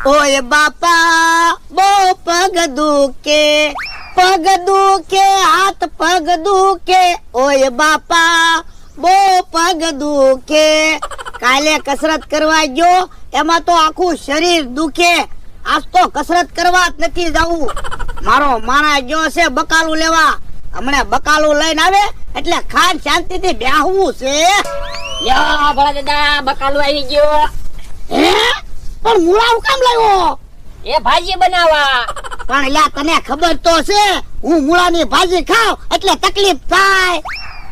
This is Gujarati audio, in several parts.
ઓય બાપા બહુ પગ દુખે, હાથ પગ દુખે, ઓય બાપા બહુ પગ દુખે. કાલે કસરત કરવા ગયો એમાં તો આખું શરીર દુખે. આજ તો કસરત કરવા જ નથી જવું. મારો માણા ગયો છે બકાલું લેવા. હમણાં બકાલું લઈને આવે એટલે ખાન શાંતિથી બેહવું છે. યો ભલા દાદા બકાલું આવી ગયો. હે પણ મૂળા હું કામ લાવ્યો? એ ભાજી બનાવવા. પણ લ્યા તને ખબર તો છે હું મૂળાની ભાજી ખાવ એટલે તકલીફ થાય.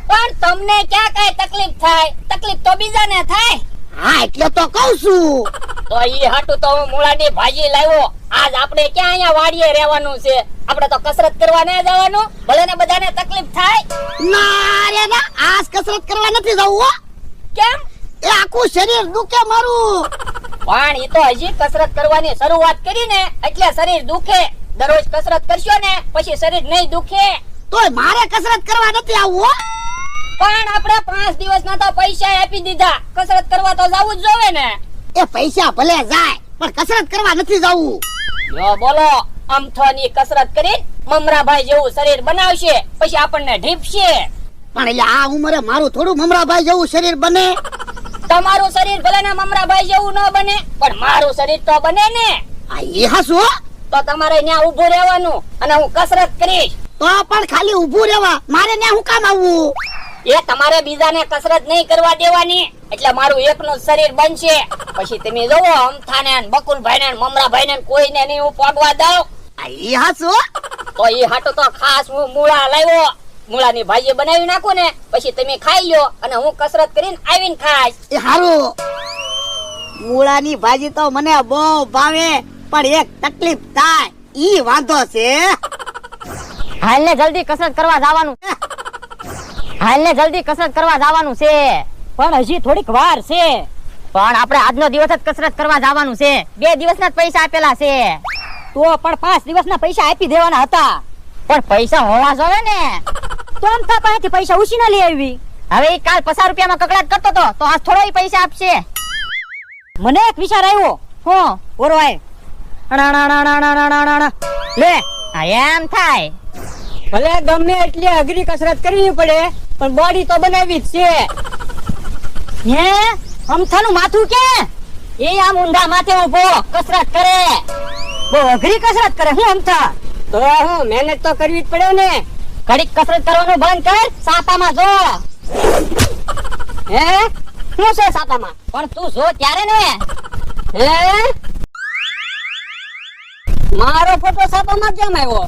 પણ તમને ક્યાં કઈ તકલીફ થાય? તકલીફ તો બીજાને થાય. હા એટલે તો કહું છું. તો ઈ હાટુ તો હું મૂળાની ભાજી લાવ્યો. આજ આપણે ક્યાં અહીંયા વાડીએ રહેવાનું છે? આપણે તો કસરત કરવા ન જવાનું. ભલે ને બધાને તકલીફ થાય. ના રે ના, આજ કસરત કરવા નથી જવું હો. કેમ? એ આખું શરીર દુખે મારું. પણ ઈ તો હજી કસરત કરવાની શરૂઆત કરી ને એટલે શરીર દુખે. દરરોજ કસરત કરશો ને પછી શરીર નહીં દુખે. તોય મારે કસરત કરવા નથી આવવું હો. પણ આપણે 5 દિવસના તો પૈસા આપી દીધા. કસરત કરવા તો જવું જ જોવે ને. એ પૈસા ભલે જાય પણ કસરત કરવા નથી જવું. યો બોલો, અમથોની કસરત કરી મમરાભાઈ જેવું શરીર બનાવશે પછી આપણને ઢીપશે. પણ એટલે આ ઉંમરે મારું થોડું મમરાભાઈ જેવું શરીર બને. તમારું શરીર ભલે ને મમરાભાઈ જેવું ન બને પણ મારું શરીર તો બને ને. આ એ હાસુ હો. તો તમારે ત્યાં ઊભું રહેવાનું અને હું કસરત કરીશ. તો પણ ખાલી ઊભું રહેવા મારે ને હું કામ આવવું? એ તમારે બીજાને કસરત નહીં કરવા દેવાની એટલે મારું એકનું શરીર બનશે. પછી તમે જોવો અમથાને ને બકુલભાઈ ને મમરાભાઈ ને કોઈને નહીં હું પોગવા દઉં. આ એ હાસુ હો. તો એ હાટો તો ખાસ હું મૂળા લાવ્યો. મૂળાની ભાજી બનાવી નાખું ને પછી તમે ખાઈ લ્યો અને હું કસરત કરીને આવીને ખાઈશ. એ હારું. મૂળાની ભાજી તો મને બહુ ભાવે પણ એક તકલીફ થાય. ઈ વાંધો છે. હાલ ને જલ્દી કસરત કરવા જવાનું. હાલ ને જલ્દી કસરત કરવા જવાનું છે. પણ હજી થોડીક વાર છે. પણ આપણે આજનો દિવસ જ કસરત કરવા જવાનું છે. 2 દિવસના જ પૈસા આપેલા છે. તો પણ 5 દિવસના પૈસા આપી દેવાના હતા. પણ પૈસા હોવા જોઈએ ને. તો આમ તા પાસેથી પૈસા ઉછીના લઈ આવી. હવે ઈ કાલ 50 રૂપિયામાં કકડાટ કરતો તો આજ થોડો ઈ પૈસા આપશે. મને એક વિચાર આવ્યો. હું ઓરવાય લે આ એમ થાય. ભલે ગમે એટલી અઘરી કસરત કરવી પડે પણ બોડી તો બનાવી જ છે. હે અમથાનું માથું કે એ આમ ઊંધા માથે ઊભો કસરત કરે. બહુ અઘરી કસરત કરે હું અમથા. તો હું મહેનત તો કરવી જ પડે ને. ઘડીક કસરત કરવાનું બંધ કર. સાતામાં જો. હે શું છે સાતામાં? પણ તું જો ત્યારે ને. હે મારો ફોટો સાતામાં કેમ આવ્યો?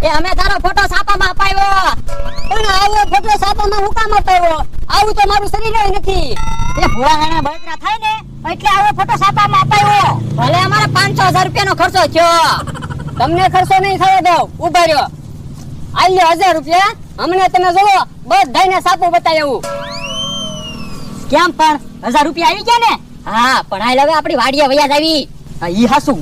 એ અમે તારો ફોટો છાપામાં અપાવ્યો. પણ આવો ફોટો સાતામાં હું કામ અપાવ્યો? આવું તો મારું શરીર જ નથી. એ ભુવાના બળતરા થાય ને એટલે આવો ફોટો છાપામાં અપાવ્યો. ભલે અમારે 500,000 રૂપિયાનો ખર્ચો થયો. તમને ખર્ચો નહીં થયો દઉં. ઉભા રહ્યો. આલ્યો 1000 રૂપિયા. હમણાં તમે જોવો બધાને સાપું બતાવ્યું. કેમ પણ 1000 રૂપિયા આવી ગયા ને? હા પણ હાલ હવે આપણી વાડીએ વયા જાવી. ઈ હાસુ.